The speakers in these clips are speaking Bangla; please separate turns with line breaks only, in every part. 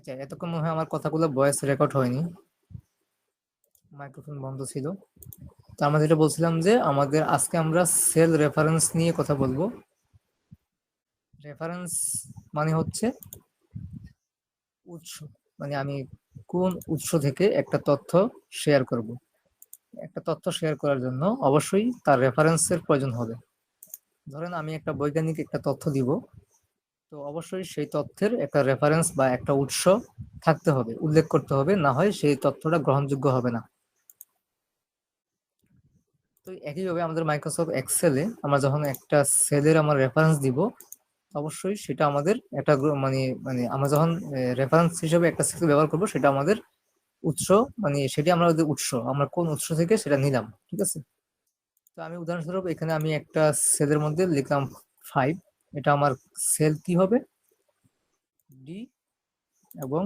আচ্ছা, এতক্ষণ মনে হয় আমার কথাগুলো ভয়েস রেকর্ড হয়নি, মাইক্রোফোন বন্ধ ছিল। তো আমরা যেটা বলছিলাম যে আমাদের আজকে আমরা সেল রেফারেন্স নিয়ে কথা বলবো। রেফারেন্স মানে হচ্ছে উৎস, মানে আমি কোন উৎস থেকে একটা তথ্য শেয়ার করব। একটা তথ্য শেয়ার করার জন্য অবশ্যই তার রেফারেন্সের প্রয়োজন হবে। ধরেন আমি একটা বৈজ্ঞানিক একটা তথ্য দিব, তো অবশ্যই সেই তথ্যের একটা রেফারেন্স বা একটা উৎস থাকতে হবে, উল্লেখ করতে হবে, না হয় সেই তথ্যটা গ্রহণযোগ্য হবে না। তো একইভাবে আমাদের মাইক্রোসফট এক্সেলে আমরা যখন একটা সেলের আমরা রেফারেন্স দিব, অবশ্যই সেটা আমাদের একটা মানে মানে আমরা যখন রেফারেন্স হিসেবে একটা সেল ব্যবহার করব, সেটা আমাদের উৎস, মানে সেটি আমরা উৎস, আমরা কোন উৎস থেকে সেটা নিলাম, ঠিক আছে। তো আমি উদাহরণস্বরূপ এখানে আমি একটা সেলের মধ্যে লিখলাম 5, এটা আমার সেল কি হবে, ডি এবং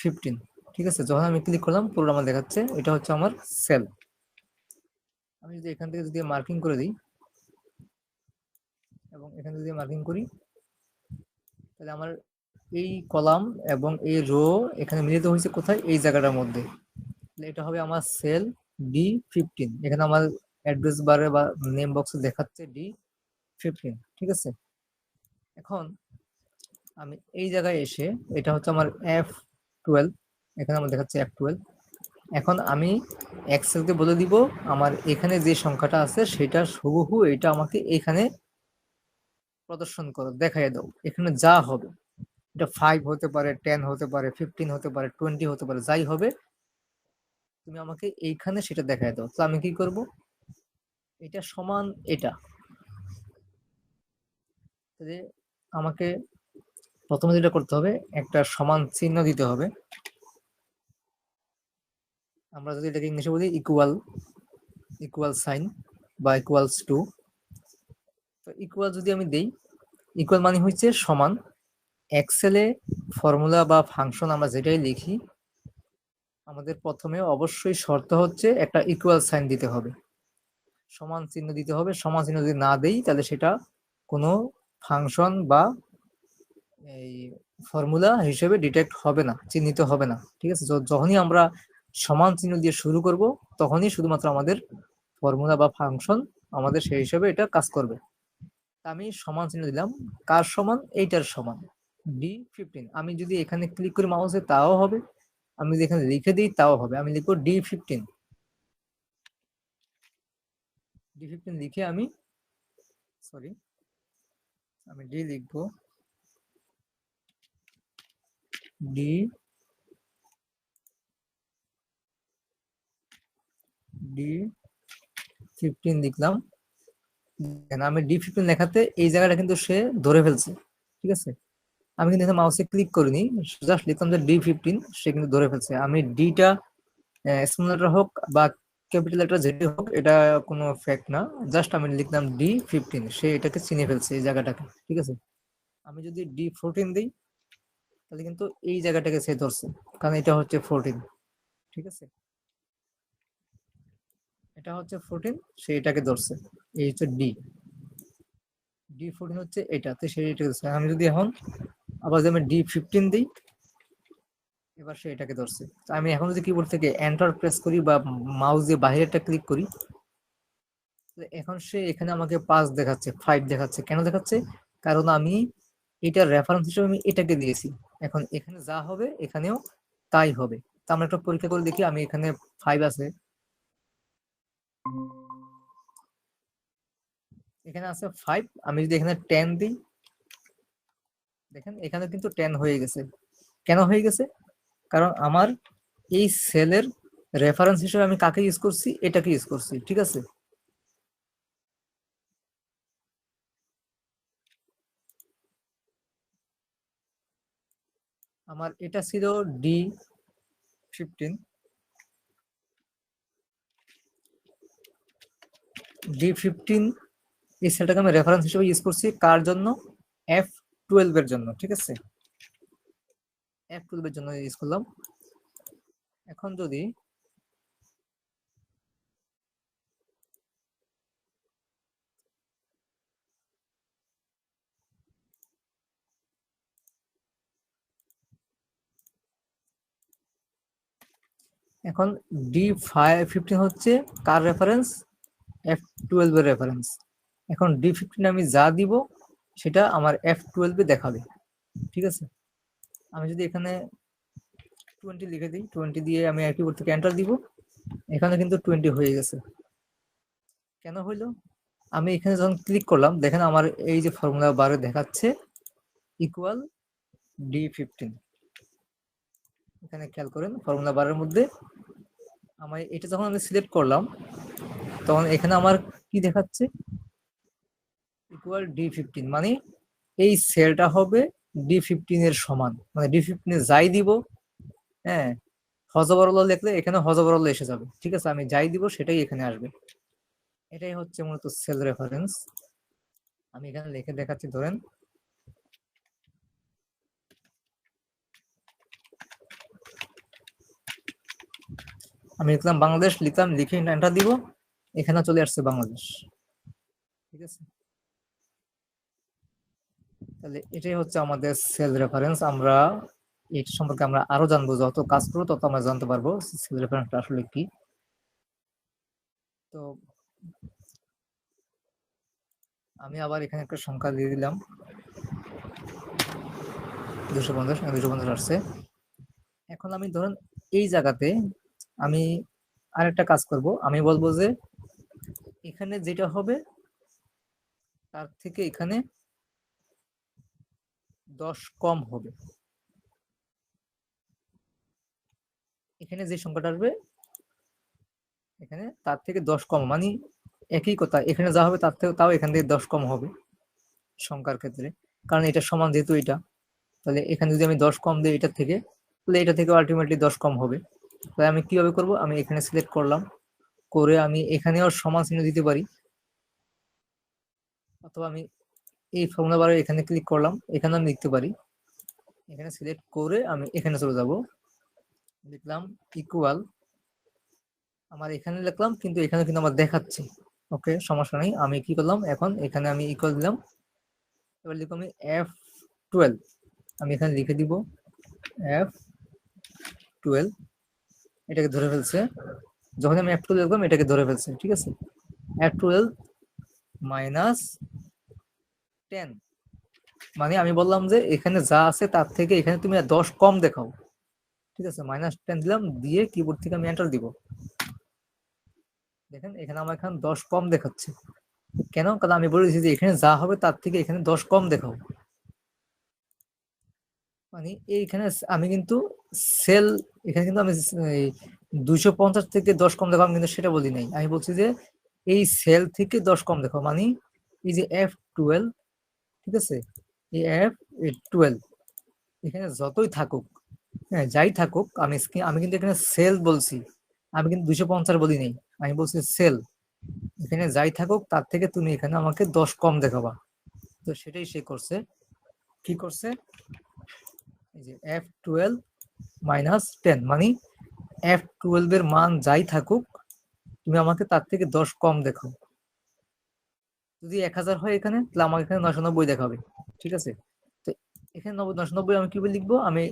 15, ঠিক আছে। যখন আমি ক্লিক করলাম পুরো আমার দেখাচ্ছে এটা হচ্ছে আমার সেল। আমি যদি এখান থেকে যদি মার্কিং করে দিই এবং এখানে যদি মার্কিং করি, তাহলে আমার এই কলাম এবং এই রো এখানে মিলিত হয়েছে কোথায়, এই জায়গাটার মধ্যে। এটা হবে আমার সেল D15। এখানে আমার অ্যাড্রেস বারে বা নেম বক্সে দেখাচ্ছে D15, ঠিক আছে। এখন আমি এই জায়গায় এসে, এটা হচ্ছে আমার F12, এখানে আমার দেখাচ্ছে F12। এখন আমি এক্সেলকে বলে দিব আমার এখানে যে সংখ্যাটা আছে সেটা হুবহু এটা আমাকে এখানে প্রদর্শন করো, দেখাই দাও। এখানে যা হবে, এটা 5 হতে পারে, 10 হতে পারে, 15 হতে পারে, 20 হতে পারে, যাই হবে তুমি আমাকে এইখানে সেটা দেখাই দাও। তো আমি কি করব, এটা সমান এটা, যে আমাকে প্রথমে যেটা করতে হবে, একটা সমান চিহ্ন দিতে হবে। আমরা যদি এটাকে ইংলিশে বলি ইকুয়াল, ইকুয়াল সাইন বা ইকুয়ালস টু। তো ইকুয়াল যদি আমি দেই, ইকুয়াল মানে হচ্ছে সমান। এক্সেলে ফর্মুলা বা ফাংশন আমরা যেটাই লিখি, আমাদের প্রথমে অবশ্যই শর্ত হচ্ছে একটা ইকুয়াল সাইন দিতে হবে, সমান চিহ্ন দিতে হবে। সমান চিহ্ন যদি না দেই তাহলে সেটা কোনো ফাংশন বা এই ফর্মুলা হিসেবে ডিটেক্ট হবে না, চিহ্নিত হবে না, ঠিক আছে। যখনই আমরা সমান চিহ্ন দিয়ে শুরু করব, তখনই শুধুমাত্র আমাদের ফর্মুলা বা ফাংশন আমাদের সেই হিসেবে এটা কাজ করবে। আমি সমান চিহ্ন দিলাম, কার সমান, এইটার সমান, D15। আমি যদি এখানে ক্লিক করি মাউসে তাও হবে, আমি যদি এখানে লিখে দিই তাও হবে। আমি লিখবো D15, D15 লিখে আমি, সরি, আমি ডি লিখবো, D15 লিখলাম। আমি D15 লেখাতে এই জায়গাটা কিন্তু সে ধরে ফেলছে, ঠিক আছে। আমি কিন্তু এখানে মাউসে ক্লিক করিনি, জাস্ট লিখলাম যে D15, সে কিন্তু ধরে ফেলছে। আমি ডিটা স্মল লেটার হোক বা ক্যাপিটাল লেটার যেটি হোক, এটা কোনো ফ্যাক্ট না, জাস্ট আমি লিখলাম D15, সে এটাকে চিনে ফেলছে এই জায়গাটাকে, ঠিক আছে। আমি যদি D14 দিই, তাহলে কিন্তু এই জায়গাটাকে সে ধরছে, কারণ এটা হচ্ছে 14, ঠিক আছে। এটা হচ্ছে 14, সে এটাকে ধরছে, এই হচ্ছে D14 হচ্ছে এটাতে, সে এটা ধরছে। আমি যদি এখন আবার যদি আমি D15 দিই, এবার সে এটাকে ধরছে। তো আমি এখন যদি কিবোর্ড থেকে এন্টার প্রেস করি বা মাউস দিয়ে বাইরেটা ক্লিক করি, এখন সে এখানে আমাকে 5 দেখাচ্ছে, 5 দেখাচ্ছে। কেন দেখাচ্ছে? কারণ আমি এটার রেফারেন্স হিসেবে আমি এটাকে দিয়েছি। এখন এখানে যা হবে এখানেও তাই হবে। তো আমরা একটা পরীক্ষা করে দেখি, আমি এখানে 5 আছে, এখানে আছে 5, আমি যদি এখানে 10 দিই, দেখেন এখানে কিন্তু 10 হয়ে গেছে। কেন হয়ে গেছে? কারণ আমার এই সেলের রেফারেন্স হিসেবে আমি কাকে ইউজ করছি, এটাকে ইউজ করছি, ঠিক আছে। আমার এটা ছিল D15, D15 এই সেলটাকে আমি রেফারেন্স হিসেবে ইউজ করছি কার জন্য, F12 এর জন্য, ঠিক আছে। F12 এর জন্য ইউজ করলাম। এখন যদি এখন D15 হচ্ছে কার রেফারেন্স? F12 এর রেফারেন্স। এখন D15 আমি যা দিব সেটা আমার F12 এ দেখাবে, ঠিক আছে। আমি যদি এখানে 20 লিখে দিই, 20 দিয়ে আমি কিবোর্ড থেকে এন্টার দিব, এখানে কিন্তু 20 হয়ে গেছে। কেন হইলো? আমি এখানে যখন ক্লিক করলাম, দেখেন আমার এই যে ফর্মুলা বারে দেখাচ্ছে ইকুয়াল D15। এখানে খেয়াল করেন ফর্মুলা বারের মধ্যে আমার এটা যখন আমি সিলেক্ট করলাম, তখন এখানে আমার কি দেখাচ্ছে? ইকুয়াল D15, মানে এই সেলটা হবে D15 এর সমান, মানে D15 এ যাই দিব, হ্যাঁ, হজবরল লিখলে এখানে হজবরল এসে যাবে, ঠিক আছে। আমি যাই দিব সেটাই এখানে আসবে। এটাই হচ্ছে মূলত সেল রেফারেন্স। আমি এখানে লিখে দেখাচ্ছি, ধরেন আমি লিখলাম বাংলাদেশ, লিখলাম, লিখে এন্টার দিব, এখানে চলে আসছে বাংলাদেশ, ঠিক আছে। তাহলে এটাই হচ্ছে আমাদের সেল রেফারেন্স। আমরা এর সম্পর্কে আমরা আরো জানবো, যত কাজ করবো তত আমরা জানতে পারবো সেল রেফারেন্সটা আসলে কি। তো আমি আবার এখানে একটা সংখ্যা দিয়ে দিলাম 250, 250 আসছে। এখন আমি ধরেন এই জায়গাতে আমি আরেকটা কাজ করব, আমি বলবো যে এখানে যেটা হবে তার থেকে এখানে 10 কম হবে। এখানে যে সংখ্যাটা আসবে এখানে তার থেকে 10 কম, মানে একই কথা, এখানে যা হবে তার থেকে তাও এখান থেকে 10 কম হবে সংখ্যার ক্ষেত্রে, কারণ এটা সমান যেহেতু এটা। তাহলে এখানে যদি আমি 10 কম দিই এটার থেকে, তাহলে এটা থেকে আলটিমেটলি 10 কম হবে। তাহলে আমি কিভাবে করব? আমি এখানে সিলেক্ট করলাম, করে আমি এখানেও সমান চিহ্ন দিতে পারি, অথবা আমি এই ফর্মুলা বারে এখানে ক্লিক করলাম, এখানে আমি লিখতে পারি, এখানে সিলেক্ট করে আমি এখানে চলে যাব, লিখলাম ইকুয়াল, আমার এখানে লিখলাম কিন্তু এখানে কিন্তু আমার দেখাচ্ছে, ওকে সমস্যা নেই। আমি কি করলাম, এখন এখানে আমি ইকুয়াল দিলাম, এবার লিখব আমি F12, আমি এখানে লিখে দিব F12, এটাকে ধরে ফেলছে, যখন আমি F12 লিখলাম এটাকে ধরে ফেলছে, ঠিক আছে। F12 মাইনাস 10, মানে আমি বললাম যে এখানে যা আছে তার থেকে এখানে তুমি 10 কম দেখাও, ঠিক আছে। -10 দিলাম, দিয়ে কিবোর্ড থেকে আমি এন্টার দিব, দেখেন এখানে আমার এখানে 10 কম দেখাচ্ছে। কেন? কারণ আমি বলেছি যে এখানে যা হবে তার থেকে এখানে 10 কম দেখাও, মানে এইখানে আমি কিন্তু সেল, এখানে কিন্তু আমি 250 থেকে 10 কম দেখাও, আমি কিন্তু সেটা বলি নাই। আমি বলছি যে এই সেল থেকে 10 কম দেখাও, মানে এই যে F12, ঠিক আছে, এই F12 এখানে যতই থাকুক, হ্যাঁ যাই থাকুক, আমি কিন্তু এখানে সেল বলছি, আমি কিন্তু 250 বলি নাই, আমি বলছি সেল, এখানে যাই থাকুক তার থেকে তুমি এখানে আমাকে 10 কম দেখাবা। তো সেটাই সে করছে, কি করছে, এই যে F12 -10, মানে F12 এর মান যাই থাকুক তুমি আমাকে তার থেকে 10 কম দেখাও। যদি 1000 হয় এখানে, তাহলে আমাকে এখানে 990 দেখাবে, ঠিক আছে। তো এখানে 990 আমি কিভাবে লিখবো, আমি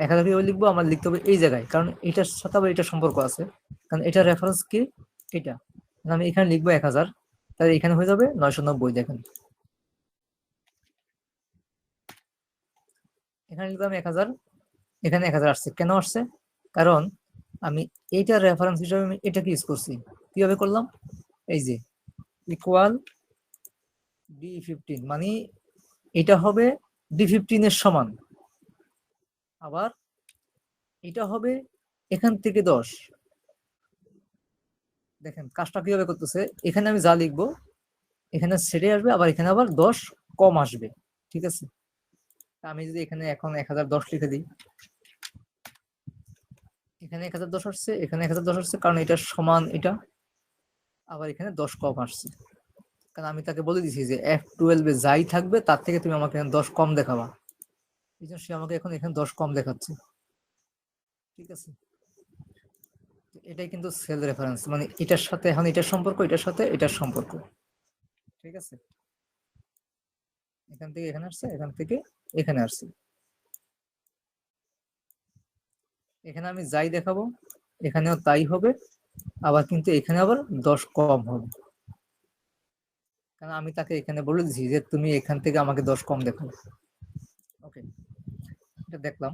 1000 কিভাবে লিখবো, আমার লিখতে হবে এই জায়গায়, কারণ এটার সাথে আবার এটা সম্পর্ক আছে, কারণ এটা রেফারেন্স কি, এটা, আমি এখানে লিখবো 1000, তাহলে এখানে হয়ে যাবে 990। দেখেন এখানে লিখলাম 1000, এখানে 1000 আসছে, কেন আসছে? কারণ আমি এইটার রেফারেন্স হিসেবে আমি এটাকে ইউজ করছি। কিভাবে করলাম? এই যে ইকুয়াল D15, মানে এটা হবে D15 এর সমান, আবার এটা হবে এখান থেকে 10। দেখেন কাজটা কিভাবে করতেছে, এখানে আমি যা লিখবো এখানে সেটে আসবে, আবার এখানে আবার 10 কম আসবে, ঠিক আছে। আমি যদি এখানে এখন 1010 লিখে দিই, এখানে 1010 আসছে, এখানে 1010 আসছে, কারণ এটা সমান এটা, আবার এখানে 10 কম আসছে, কারণ আমি তাকে বলে দিছি যে F12 এ যাই থাকবে তার থেকে তুমি আমাকে 10 কম দেখাবা, এই জন্য সে আমাকে এখন এখানে 10 কম দেখাচ্ছে, ঠিক আছে। এটাই কিন্তু সেল রেফারেন্স, মানে এটার সাথে এখন এটার সম্পর্ক, এটার সাথে এটার সম্পর্ক, ঠিক আছে। এখান থেকে এখানে আসছে, এখান থেকে এখানে আসছে, এখানে আমি যাই দেখাবো এখানেও তাই হবে, আবার কিন্তু এখানে আবার 10 কম হবে, কারণ আমি তাকে এখানে বলে দিছি যে তুমি এখান থেকে আমাকে 10 কম দেখো। ওকে, এটা দেখলাম।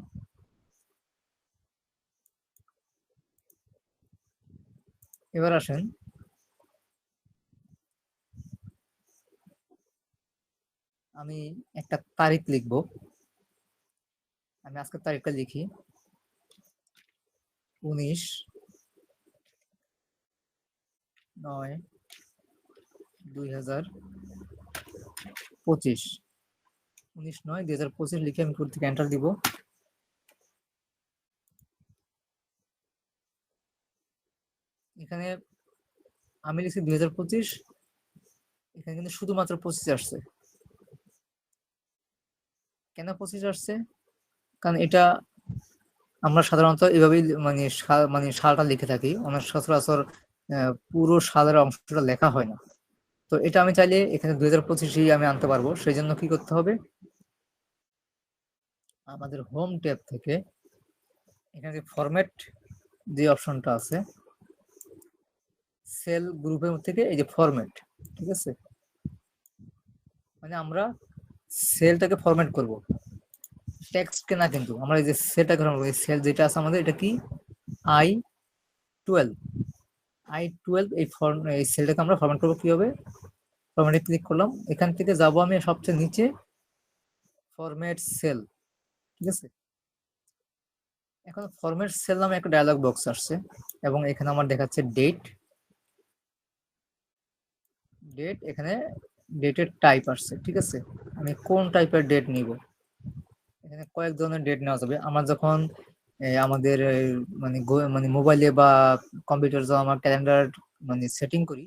এবার আসেন আমি একটা তারিখ লিখব। আমি আজকের তারিখটা লিখি 19/9/2025। 19/9/2025 লিখে আমি পুরো থেকে এন্টার দিব। এখানে আমি লিখছি 2025, এখানে কিন্তু শুধুমাত্র 25 আসছে। কেন 25 আসছে? কারণ এটা আমরা সাধারণত এভাবেই মানে সালটা লিখে থাকি, অনেক সচরাচর পুরো সালের অংশটা লেখা হয় না। তো এটা আমি চাইলে এখানে 2025ই আমি আনতে পারবো। সেই জন্য কি করতে হবে, আমাদের হোম ট্যাব থেকে এখানে যে ফরম্যাট যে অপশনটা আছে, সেল গ্রুপের থেকে এই যে ফরম্যাট, ঠিক আছে, মানে আমরা সেলটাকে ফরম্যাট করব, টেক্সটকে না। কিন্তু আমরা এই যে সেলটাকে সেল যেটা আছে আমাদের, এটা কি I12। I12 এই সেলটাকে আমরা ফরম্যাট করবো কিভাবে, ফরম্যাটে ক্লিক করলাম, এখান থেকে যাব আমি সবচেয়ে নিচে ফরম্যাট সেল, ঠিক আছে। এখন ফরম্যাট সেল নামে একটা ডায়লগ বক্স আসছে এবং এখানে আমার দেখাচ্ছে ডেট। এখানে ডেটের টাইপ আসছে, ঠিক আছে। আমি কোন টাইপের ডেট নিব, এখানে কয়েক ধরনের ডেট নেওয়া যাবে। আমার যখন আমাদের মানে মোবাইলে বা কম্পিউটার যখন আমার ক্যালেন্ডার মানে সেটিং করি,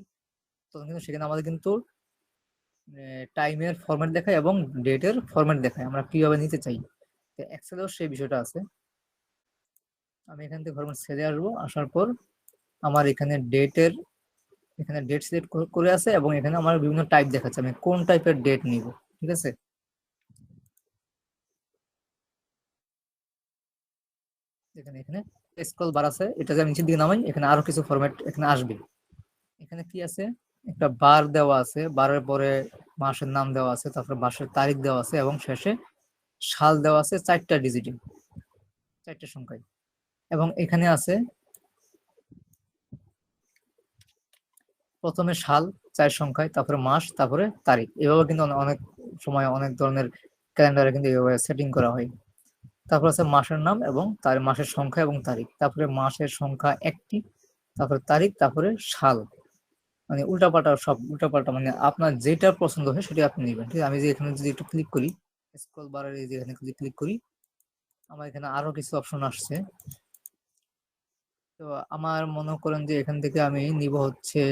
তখন কিন্তু সেখানে আমাদের কিন্তু টাইমের ফরম্যাট দেখায় এবং ডেটের ফরম্যাট দেখায়, আমরা কিভাবে নিতে চাই। তো এক্সেলেও সেই বিষয়টা আছে। আমি এখান থেকে ফরম্যাট সেলে আসবো, আসার পর আমার এখানে ডেট সিলেক্ট করে আছে এবং এখানে আমার বিভিন্ন টাইপ দেখাচ্ছে, আমি কোন টাইপের ডেট নিব, ঠিক আছে। এখানে এখানে স্ক্রল বার আছে, এটা যে আমি নিচের দিকে নামাই, এখানে আরো কিছু ফরম্যাট এখানে আসবে। এখানে কি আছে, একটা বার দেওয়া আছে, বারের পরে মাসের নাম দেওয়া আছে, তারপরে মাসের তারিখ দেওয়া আছে এবং শেষে সাল দেওয়া আছে 4টা ডিজিটে, 4টে সংখ্যায়। এবং এখানে আছে প্রথমে সাল 4 সংখ্যায়, তারপরে মাস, তারপরে তারিখ। এভাবে কিন্তু অনেক সময় অনেক ধরনের ক্যালেন্ডারে কিন্তু এভাবে সেটিং করা হয়। তারপর আছে মাসের নাম এবং তার মাসের সংখ্যা এবং তারিখ, তারপরে মাসের সংখ্যা একটি, তারপরে তারিখ, তারপরে সাল। মানে উল্টাপাল্টা, সব উল্টাপাল্টা, মানে আপনার যেটা পছন্দ হয় সেটা আপনি নেবেন, ঠিক আছে। আমি যে এখানে যদি একটু ক্লিক করি, স্ক্রল বারের এই যে এখানে ক্লিক করি, আমার এখানে আরো কিছু অপশন আসছে। তো আমার মনে করেন যে এখান থেকে আমি নিব হচ্ছে,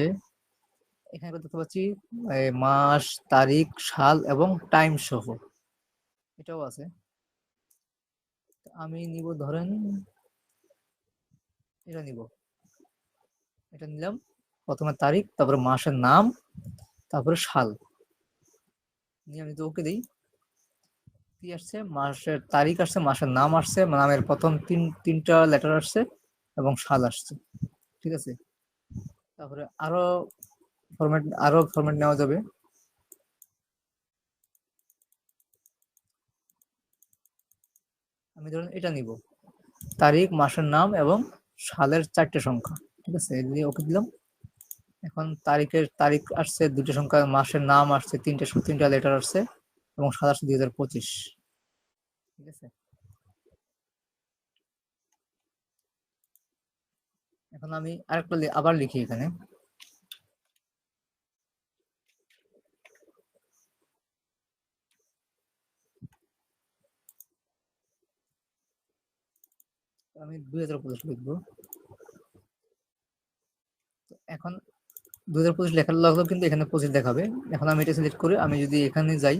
এখানে দেখতে পাচ্ছি মাস, তারিখ, সাল এবং টাইম সহ, এটাও আছে। আমি নিব ধরেন এটা নিব, এটা নিলাম। প্রথমে তারিখ, তারপরে মাসের নাম, তারপরে সাল নিয়ে আমি তো ওকে দিই। কি আসছে, মাসের তারিখ আসছে, মাসের নাম আসছে, নামের প্রথম তিনটা লেটার আসছে এবং সাল আসছে, ঠিক আছে। তারপরে আরো ফরম্যাট নেওয়া যাবে। আমি ধরুন এটা নিব, তারিখ, মাসের নাম এবং সালের 4টে সংখ্যা, ঠিক আছে, দিয়ে ওকে দিলাম। এখন তারিখ আসছে 2টে সংখ্যা, মাসের নাম আসছে তিনটা লেটার আসছে এবং সাল আসছে 2025, ঠিক আছে। এখন আমি আরেকটা আবার লিখি এখানে, আমি 2025 লিখবো। এখন 2025 লেখার লাগলো কিন্তু এখানে 25 দেখাবে। এখন আমি এটা সিলেক্ট করে আমি যদি এখানে যাই,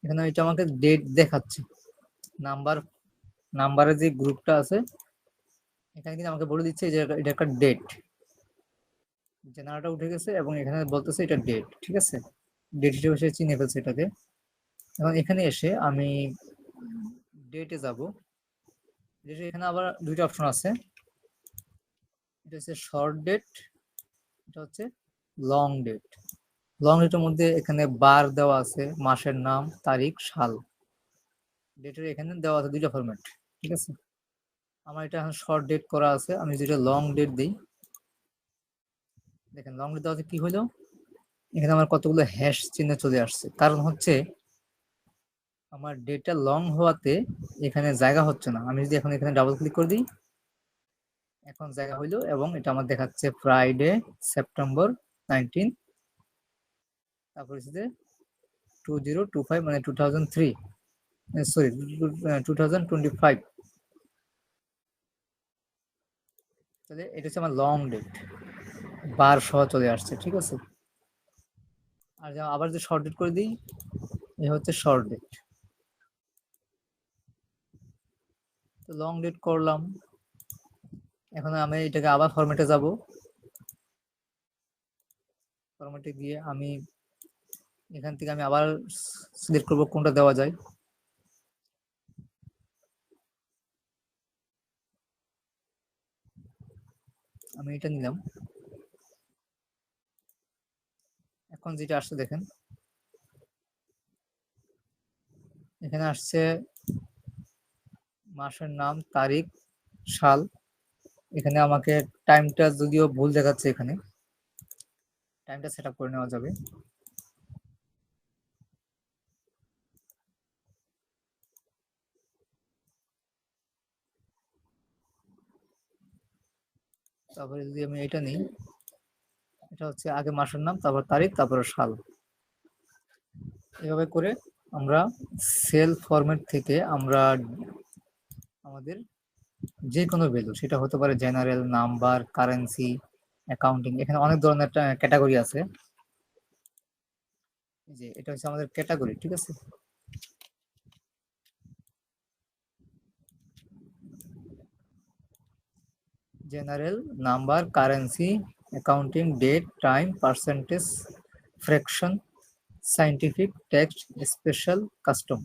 এখানে এটা আমাকে ডেট দেখাচ্ছে। নাম্বার নাম্বারের যে গ্রুপটা আছে, এখানে কিন্তু আমাকে বলে দিচ্ছে যে এটা একটা ডেট, জেনারেটর উঠে গেছে এবং এখানে বলতেছে এটা ডেট, ঠিক আছে। ডেট হিসেবে সে চিনে ফেলছে এটাকে। এখন এখানে এসে আমি ডেটে যাব, ডেটে এখানে আবার দুইটা অপশন আছে, এটা হচ্ছে শর্ট ডেট, এটা হচ্ছে লং ডেট। লং ডেটের মধ্যে এখানে বার দেওয়া আছে, মাসের নাম, তারিখ, সাল। ডেটের এখানে দেওয়া আছে দুইটা ফরম্যাট, ঠিক আছে। আমার এটা এখন শর্ট ডেট করা আছে, আমি যেটা লং ডেট দিই, দেখেন লং ডেট দেওয়া আছে, কি হলো এখানে আমার কতগুলো হ্যাশ চিহ্ন চলে আসছে, কারণ হচ্ছে আমার ডেটটা লং হওয়াতে এখানে জায়গা হচ্ছে না। আমি যদি এখন এখানে ডাবল ক্লিক করে দিই, এখন জায়গা হইলো এবং এটা আমার দেখাচ্ছে ফ্রাইডে সেপ্টেম্বর 19, তারপর হচ্ছে 2025 মানে 2003, সরি 2025। তাহলে এটা হচ্ছে আমার লং ডেট, বার সহ চলে আসছে, ঠিক আছে। আর আবার যদি শর্ট ডেট করে দিই, এ হচ্ছে শর্ট ডেট। তো লং ডেট করলাম, এখন আমি এটাকে আবার ফরম্যাটে যাব। ফরম্যাটে গিয়ে আমি এখান থেকে আমি আবার সিলেক্ট করব কোনটা দেওয়া যায়। আমি এটা নিলাম। এখন যেটা আসছে দেখেন, এখানে আসছে মাসের নাম, তারিখ, সাল। এখানে আমাকে টাইমটা যদিও ভুল দেখাচ্ছে, এখানে টাইমটা সেট আপ করে নেওয়া যাবে। তারপরে যদি আমি এটা নিই, এটা হচ্ছে আগে মাসের নাম, তারপর তারিখ, তারপরে সাল। এভাবে করে আমরা সেল ফরম্যাট থেকে আমরা আমাদের যে কোনো ভ্যালু, সেটা হতে পারে জেনারেল, নাম্বার, কারেন্সি, অ্যাকাউন্টিং, এখানে অনেক ধরনের ক্যাটাগরি আছে। যে এটা হচ্ছে আমাদের ক্যাটাগরি, ঠিক আছে। General, number, currency, accounting, date, time, percentage, fraction, scientific, text, special, custom.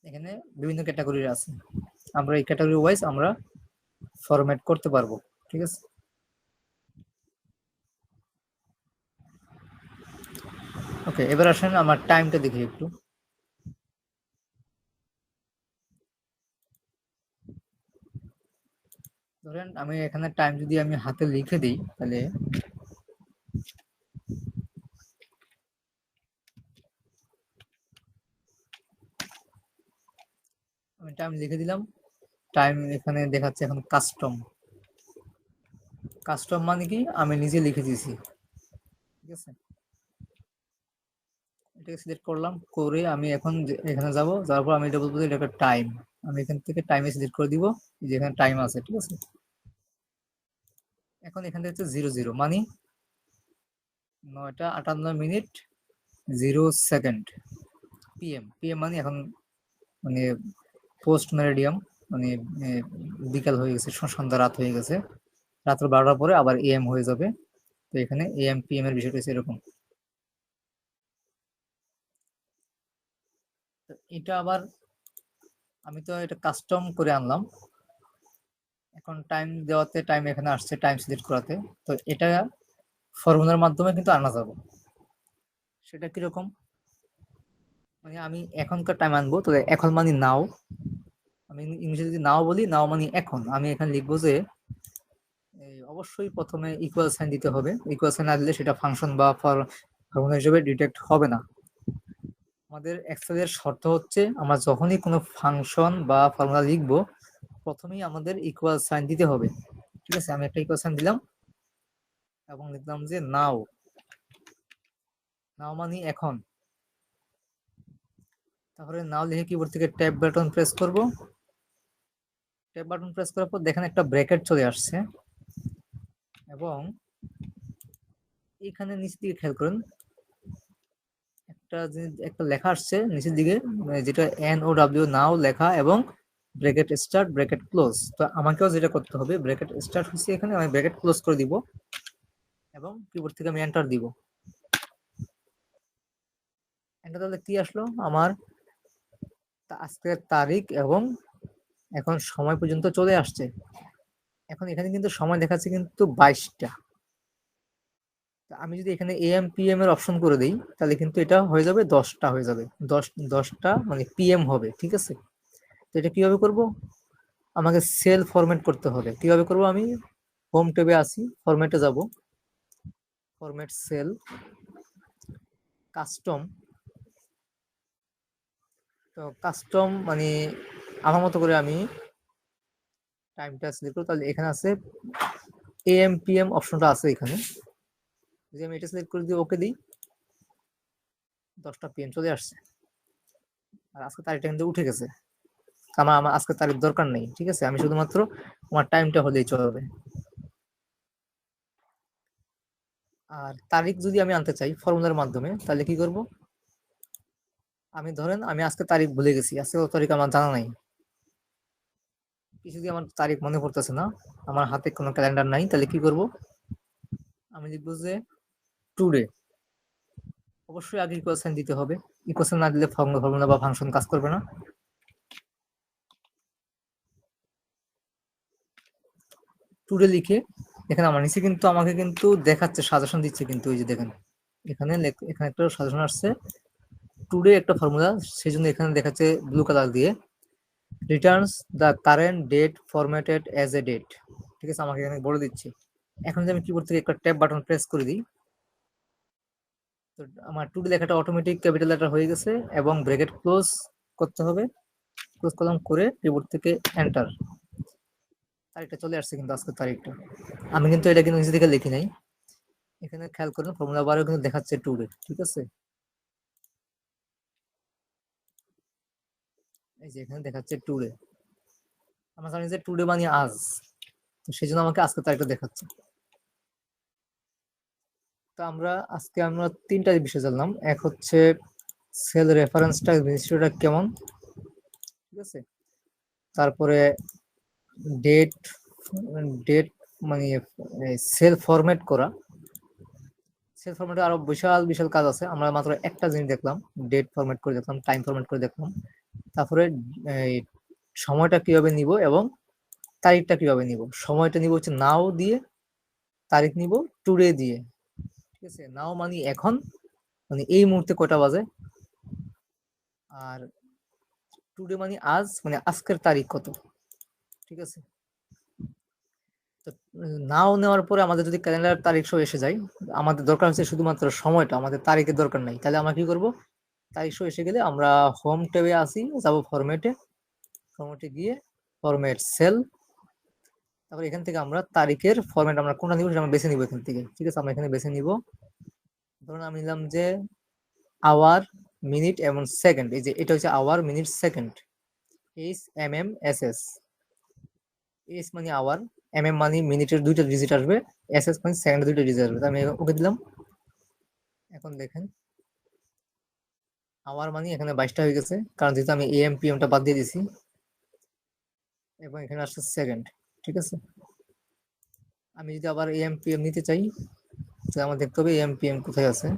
এখানে বিভিন্ন ক্যাটাগরির আছে, আমরা এই ক্যাটাগরি ওয়াইজ আমরা ফরম্যাট করতে পারবো, ঠিক আছে। ওকে, এবার আসেন আমার টাইমটা দেখি একটু। ধরেন আমি এখানে টাইম যদি আমি হাতে লিখে দিই, তাহলে আমি টাইম লিখে দিলাম। টাইম এখানে দেখাচ্ছে এখন কাস্টম। কাস্টম মানে কি, আমি নিজে লিখে দিয়েছি, ঠিক আছে। এটাকে সিলেক্ট করলাম, করে আমি এখন এখানে যাব, যাওয়ার পর আমি এটা বলবো এটা একটা টাইম। আমি এখান থেকে টাইমে সিলেক্ট করে দিব, যেখানে টাইম আছে, ঠিক আছে। এখন এখান থেকে হচ্ছে 00 মানে 9টা 58 মিনিট 0 সেকেন্ড পিএম। পিএম মানে এখন মানে পোস্ট মেরিডিয়াম, মানে বিকাল হয়ে গেছে, সন্ধ্যা, রাত হয়ে গেছে। রাত্র 12টার পরে আবার এএম হয়ে যাবে। তো এখানে এএম পিএম এর বিষয়টা হচ্ছে এরকম। এটা আবার আমি তো এটা কাস্টম করে আনলাম, এখন টাইম দেওয়াতে টাইম এখানে আসছে, টাইম সিলেক্ট করাতে। তো এটা ফর্মুলার মাধ্যমে কিন্তু আনা যাবে। সেটা কিরকম, মানে আমি এখনকার টাইম আনবো, তো এখন মানে নাও। আমি ইংলিশে যদি নাও বলি, নাও মানে এখন, আমি এখানে লিখবো যে অবশ্যই প্রথমে ইকুয়াল সাইন দিতে হবে। ইকুয়াল সাইন না দিলে সেটা ফাংশন বা ফর্মুলা হিসেবে ডিটেক্ট হবে না। আমাদের এক্সেলের শর্ত হচ্ছে আমরা যখনই কোনো ফাংশন বা ফর্মুলা লিখবো, প্রথমেই আমাদের ইকুয়াল সাইন দিতে হবে, ঠিক আছে। আমি একটা ইকুয়াল সাইন দিলাম এবং লিখলাম যে নাও। নাও মানে এখন। তাহলে নাও লিখে কিবোর্ড থেকে ট্যাব বাটন প্রেস করব। ট্যাব বাটন প্রেস করার পর দেখেন একটা ব্র্যাকেট চলে আসছে, এবং এখানে নিচ দিকে খেয়াল করেন একটা লেখা আসছে নিচের দিকে, যেটা NOW নাও লেখা, এবং ব্র্যাকেট স্টার্ট, ব্র্যাকেট ক্লোজ। তো আমাকেও যেটা করতে হবে, ব্র্যাকেট স্টার্ট হচ্ছে এখানে, আমি ব্র্যাকেট ক্লোজ করে দিব এবং কিবোর্ড থেকে আমি এন্টার দিব। এন্টার দিলে কি আসলো, আমার আজকের তারিখ এবং এখন সময় পর্যন্ত চলে আসছে। এখন এখানে কিন্তু সময় দেখাচ্ছে কিন্তু 22টা। আমি যদি এখানে এএম পিএম এর অপশন করে দিই, তাহলে কিন্তু এটা হয়ে যাবে 10টা হয়ে যাবে, 10টা মানে পিএম হবে, ঠিক আছে। তো এটা কিভাবে করব, আমাকে সেল ফরম্যাট করতে হবে। কিভাবে করব, আমি হোম ট্যাবে আসি, ফরম্যাটে যাব, ফরম্যাট সেল, কাস্টম। তো কাস্টম মানে আমার মতো করে আমি টাইমটা সিলেক্ট করব। তাহলে এখানে আছে এএম পিএম অপশনটা আছে এখানে, যদি আমি এটা সিলেক্ট করে দিই, ওকে দিই, 10টা পিএম চলে আসছে। আর আজকে তারিখটা কিন্তু উঠে গেছে, আমার আমার আজকে তারিখ দরকার নেই, ঠিক আছে, আমি শুধুমাত্র আমার টাইমটা হলেই চলবে। আর তারিখ যদি আমি আনতে চাই ফর্মুলার মাধ্যমে, তাহলে কি করব, আমি ধরেন আমি আজকে তারিখ ভুলে গেছি, আজকে কত তারিখ আমার জানা নাই, কিছু দিয়ে আমার তারিখ মনে পড়তেছে না, আমার হাতে কোনো ক্যালেন্ডার নাই, তাহলে কি করব, আমি লিখবো যে টুডে। অবশ্যই আগে ইকুয়াল সাইন দিতে হবে, ইকুয়াল সাইন না দিলে ফর্মুলা বা ফাংশন কাজ করবে না। টুডে লিখে এখানে আমার নিচে কিন্তু আমাকে কিন্তু দেখাচ্ছে, সাজেশন দিচ্ছে কিন্তু, ওই যে দেখেন এখানে এখানে একটা সাজেশন আসছে টুডে একটা ফর্মুলা, সেই জন্য এখানে দেখাচ্ছে ব্লু কালার দিয়ে, returns the current date formatted as a date, ঠিক আছে, আমাকে এখানে বলে দিচ্ছি। এখন যদি আমি কিবোর্ড থেকে একটা ট্যাব বাটন প্রেস করে দিই, তো আমার টুডে লেখাটা অটোমেটিক ক্যাপিটাল লেটার হয়ে গেছে, এবং ব্র্যাকেট ক্লোজ করতে হবে, ক্লোজ কলম করে কিবোর্ড থেকে এন্টার, তারিখটা চলে আসছে কিন্তু আজকের তারিখটা। আমি কিন্তু এটা কিন্তু নিজে থেকে লিখি নাই, এখানে খেয়াল করুন ফর্মুলা বারও কিন্তু দেখাচ্ছে টুডে, ঠিক আছে, এই যে এখানে দেখাচ্ছে টুডে, আমরা জানি যে টুডে মানে আজ, তো সেই জন্য আমাকে আজকের তারিখটা দেখাচ্ছে। তো আমরা 3টা বিষয় জানলাম, এক হচ্ছে সেল রেফারেন্সটা জিনিসটা কেমন, ঠিক আছে, তারপরে ডেট, ডেট মানে সেল ফরম্যাট করা, সেল ফরম্যাটে আরো বিশাল বিশাল কাজ আছে, আমরা মাত্র একটা জিনিস দেখলাম, ডেট ফরম্যাট করে দেখলাম, টাইম ফরম্যাট করে দেখলাম, তারপরে এই সময়টা কিভাবে নিব এবং তারিখটা কিভাবে নিব। সময়টা নিব হচ্ছে নাও দিয়ে, তারিখ নিব টুডে দিয়ে, ঠিক আছে, নাও মানে এখন, মানে এই মুহূর্তে কয়টা বাজে, আর টুডে মানে আজ, মানে আজকের তারিখ কত, ঠিক আছে। তো নাও নেওয়ার পরে আমাদের যদি ক্যালেন্ডার তারিখ সহ এসে যায়, আমাদের দরকার হচ্ছে শুধুমাত্র সময়টা, আমাদের তারিখের দরকার নাই, তাহলে আমরা কি করব, তারিখ সহ এসে গেলে আমরা হোম ট্যাবে আসি, যাব ফরম্যাটে, ফরম্যাটে গিয়ে ফরম্যাট সেল, তারপর এখান থেকে আমরা তারিখের ফরম্যাট আমরা কোনটা নিব সেটা আমরা বেছে নিব এখান থেকে, ঠিক আছে, আমরা এখানে বেছে নিব, ধরুন আমি নিলাম যে আওয়ার, মিনিট এবং সেকেন্ড, এই যে এটা হচ্ছে hour minute second, HMMSS, S মানে আওয়ার, মানে মিনিটের 2টা ডিজিট আসবে, এস মানে সেকেন্ডের 2টা ডিজিট আসবে, আমি ওকে দিলাম। এখন দেখেন আওয়ার মানে এখানে 22টা হয়ে গেছে, কারণ যেহেতু আমি এএম পিএমটা বাদ দিয়ে দিছি, এবং এখানে আসছে সেকেন্ড, ঠিক আছে। আমি যদি আবার এএম পিএম নিতে চাই, তাহলে আমার দেখতে হবে এএম পিএম কোথায় আছে,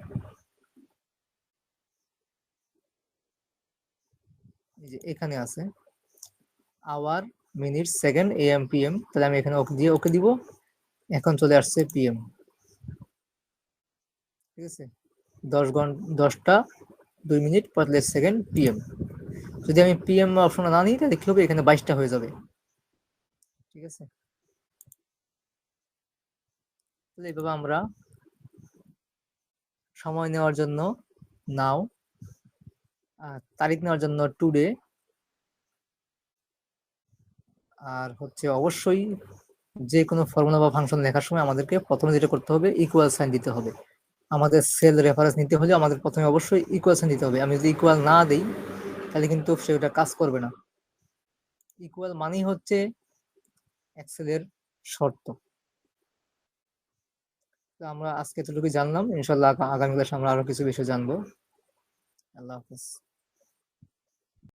এই যে এখানে আছে hour, minute, second, AM PM, তাহলে আমি এখানে ওকে দিয়ে ওকে দিব, এখন চলে আসছে পিএম, ঠিক আছে, 10 ঘন্টা 10টা 2 মিনিট 45 সেকেন্ড পিএম। যদি আমি পিএম অপশন না নিই, তাহলে কি হবে, এখানে 22টা হয়ে যাবে, ঠিক আছে। তাহলে এইভাবে আমরা সময় নেওয়ার জন্য নাও, আর তারিখ নেওয়ার জন্য টুডে, আর হচ্ছে অবশ্যই যে কোনো ফর্মুলা বা ফাংশন লেখার সময় আমাদেরকে প্রথমে যেটা করতে হবে, ইকুয়াল সাইন দিতে হবে। আমাদের সেল রেফারেন্স নিতে হলে আমাদের প্রথমে অবশ্যই ইকুয়াল সাইন দিতে হবে, আমি যদি ইকুয়াল না দিই তাহলে কিন্তু সেটা কাজ করবে না। ইকুয়াল মানেই হচ্ছে এক্সেলের শর্ত। তো আমরা আজকে এতটুকু জানলাম, ইনশাল্লাহ আগামী ক্লাসে আমরা আরো কিছু বিষয় জানবো। আল্লাহ হাফেজ।